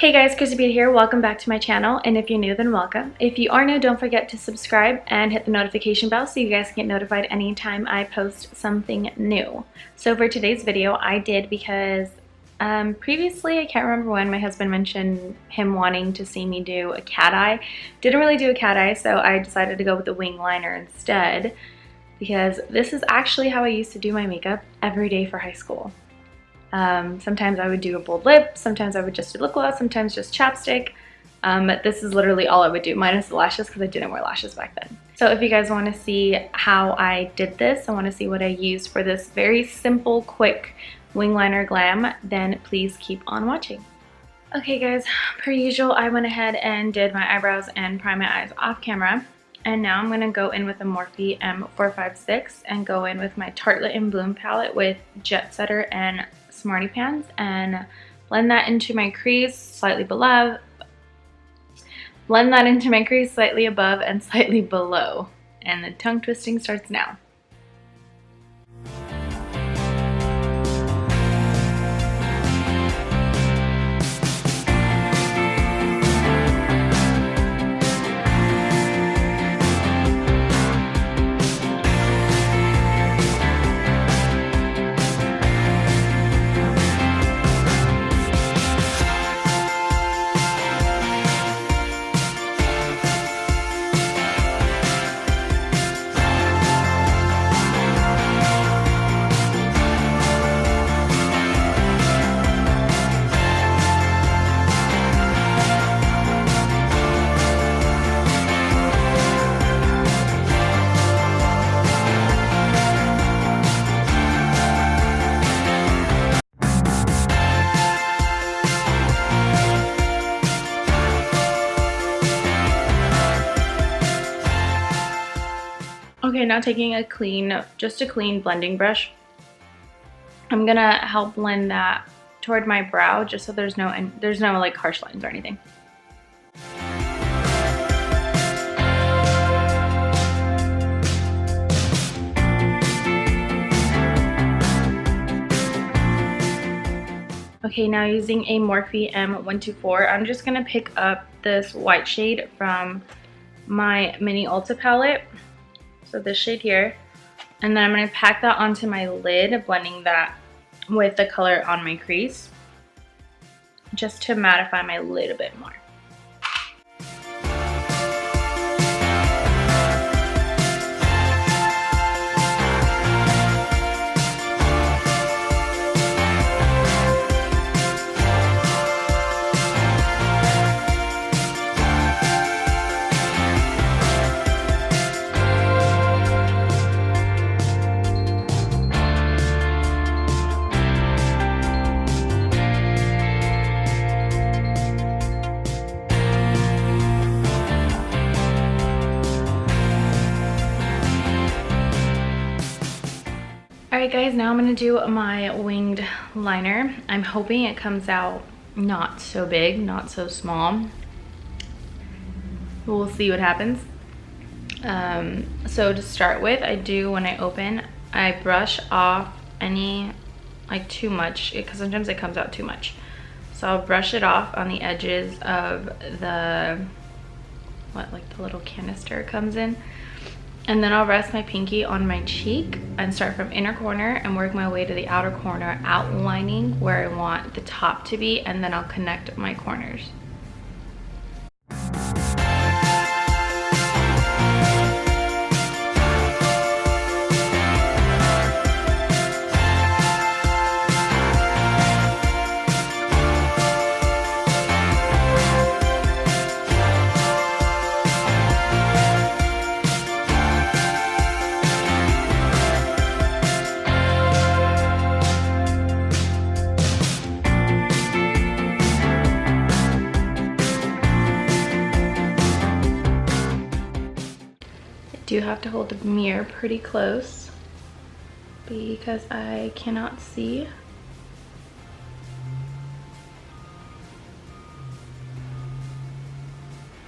Hey guys, Chrissy here. Welcome back to my channel, and if you're new, then welcome. If you are new, don't forget to subscribe and hit the notification bell so you guys can get notified anytime I post something new. So for today's video, I did because previously, I can't remember when, my husband mentioned him wanting to see me do a cat eye. Didn't really do a cat eye, so I decided to go with the wing liner instead because this is actually how I used to do my makeup every day for high school. Sometimes I would do a bold lip, sometimes I would just do lip gloss, sometimes just chapstick, but this is literally all I would do, minus the lashes because I didn't wear lashes back then. So if you guys want to see how I did this, I want to see what I used for this very simple, quick wing liner glam, then please keep on watching. Okay guys, per usual, I went ahead and did my eyebrows and primed my eyes off camera. And now I'm going to go in with a Morphe M456 and go in with my Tarlette in Bloom palette with Jetsetter and Smarty Pants and blend that into my crease slightly below. Blend that into my crease slightly above and slightly below. And the tongue twisting starts now. Okay, now taking a clean, just a clean blending brush, I'm gonna help blend that toward my brow just so there's no like harsh lines or anything. Okay, now using a Morphe M124, I'm just gonna pick up this white shade from my mini Ulta palette. So this shade here, and then I'm going to pack that onto my lid, blending that with the color on my crease just to mattify my lid a bit more. Alright guys, now I'm going to do my winged liner. I'm hoping it comes out not so big, not so small. We'll see what happens. So to start with, when I open, I brush off any, like too much, because sometimes it comes out too much. So I'll brush it off on the edges of the, like the little canister it comes in. And then I'll rest my pinky on my cheek and start from inner corner and work my way to the outer corner, outlining where I want the top to be, and then I'll connect my corners. You have to hold the mirror pretty close because I cannot see.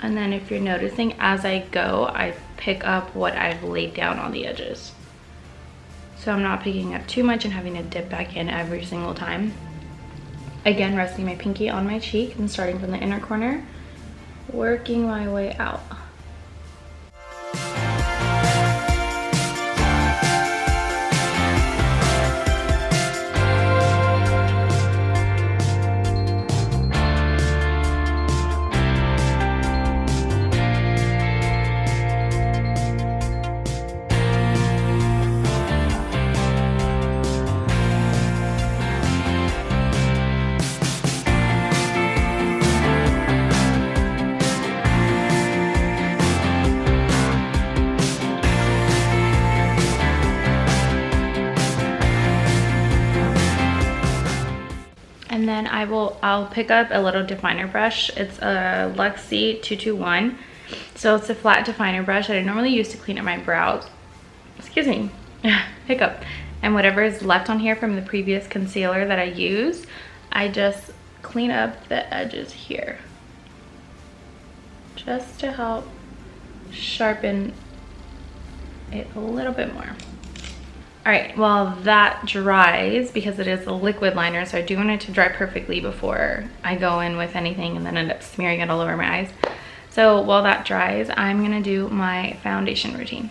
And then if you're noticing, as I go, I pick up what I've laid down on the edges. So I'm not picking up too much and having to dip back in every single time. Again, resting my pinky on my cheek and starting from the inner corner, working my way out. And then I'll pick up a little definer brush. It's a Luxie 221. So it's a flat definer brush that I normally use to clean up my brows. Excuse me, hiccup. And whatever is left on here from the previous concealer that I use, I just clean up the edges here, just to help sharpen it a little bit more. All right, while that dries, because it is a liquid liner, so I do want it to dry perfectly before I go in with anything and then end up smearing it all over my eyes. So while that dries, I'm gonna do my foundation routine.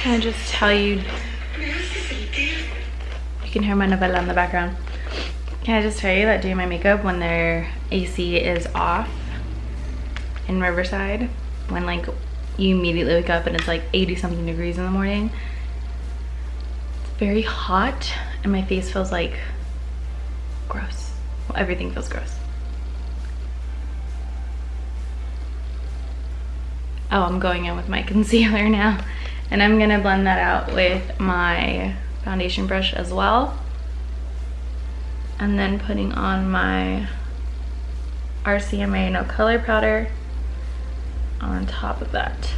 Can I just tell you, you can hear my novella in the background. Can I just tell you that doing my makeup when their AC is off in Riverside, when like you immediately wake up and it's like 80 something degrees in the morning, it's very hot and my face feels like gross. Well, everything feels gross. Oh, I'm going in with my concealer now. And I'm gonna blend that out with my foundation brush as well. And then putting on my RCMA No Color Powder on top of that.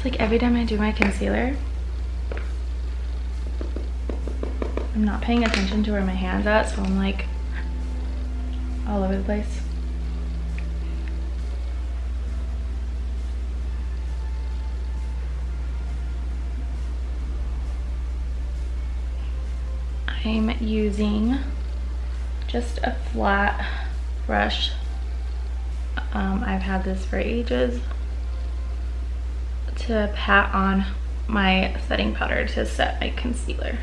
It's like every time I do my concealer, I'm not paying attention to where my hand's at, so I'm like all over the place. I'm using just a flat brush. I've had this for ages, to pat on my setting powder to set my concealer.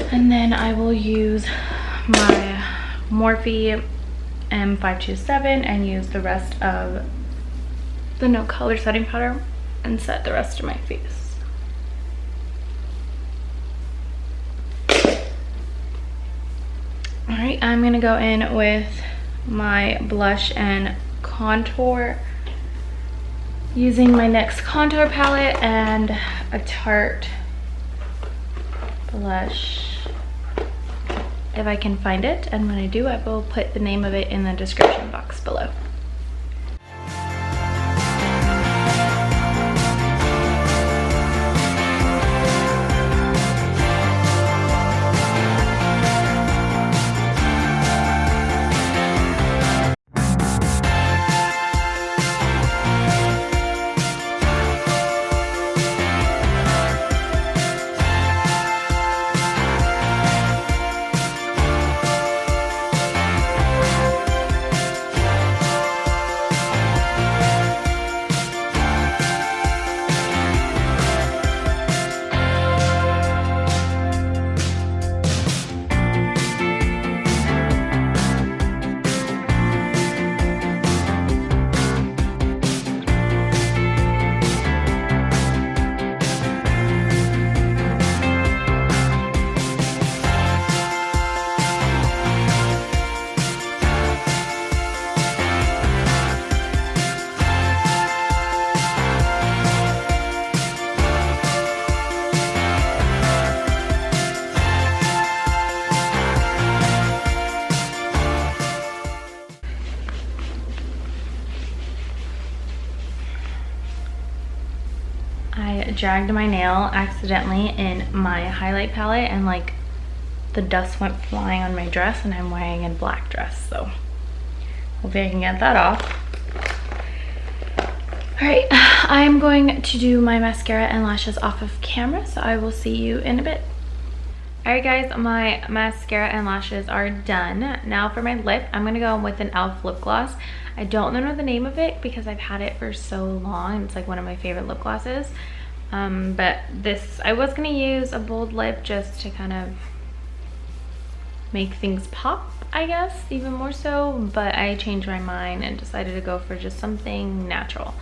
And then I will use my Morphe M527 and use the rest of the No Color setting powder and set the rest of my face. Alright, I'm gonna go in with my blush and contour using my NYX Contour Palette and a Tarte blush, if I can find it, and when I do, I will put the name of it in the description box below. I dragged my nail accidentally in my highlight palette and like the dust went flying on my dress, and I'm wearing a black dress, so hopefully I can get that off. Alright, I'm going to do my mascara and lashes off of camera, so I will see you in a bit. Alright guys, my mascara and lashes are done. Now for my lip, I'm going to go with an e.l.f. lip gloss. I don't know the name of it because I've had it for so long. It's like one of my favorite lip glosses. But this, I was going to use a bold lip just to kind of make things pop, I guess, even more so. But I changed my mind and decided to go for just something natural.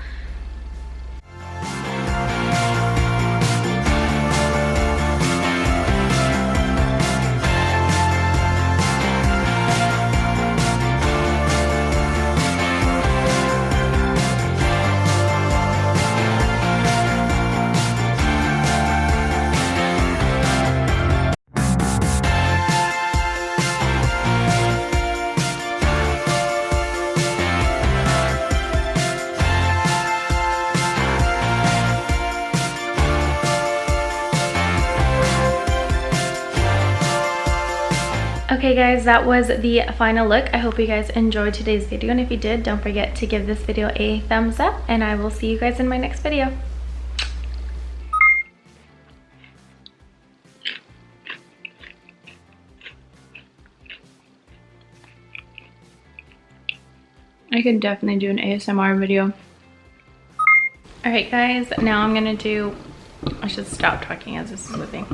Okay guys, that was the final look. I hope you guys enjoyed today's video, and if you did, don't forget to give this video a thumbs up, and I will see you guys in my next video. I could definitely do an ASMR video. Alright guys, now I'm gonna do, I should stop talking as this is moving.